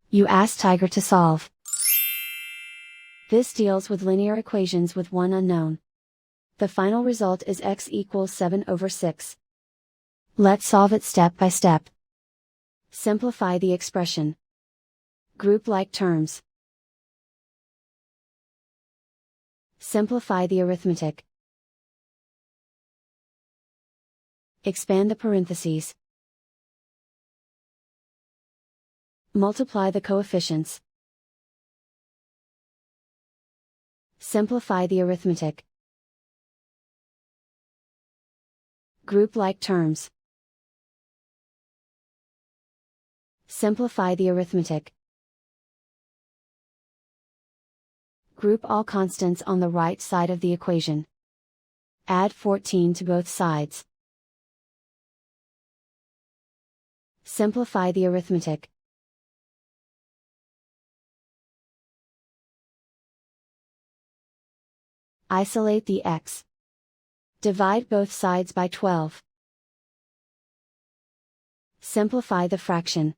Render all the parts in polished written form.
You ask Tiger to solve. This deals with linear equations with one unknown. The final result is x equals 7/6. Let's solve it step by step. Simplify the expression. Group like terms. Simplify the arithmetic. Expand the parentheses. Multiply the coefficients. Simplify the arithmetic. Group like terms. Simplify the arithmetic. Group all constants on the right side of the equation. Add 14 to both sides. Simplify the arithmetic. Isolate the x. Divide both sides by 12. Simplify the fraction.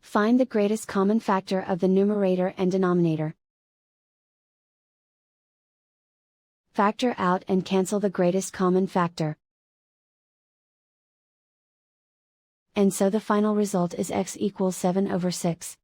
Find the greatest common factor of the numerator and denominator. Factor out and cancel the greatest common factor. And so the final result is x equals 7/6.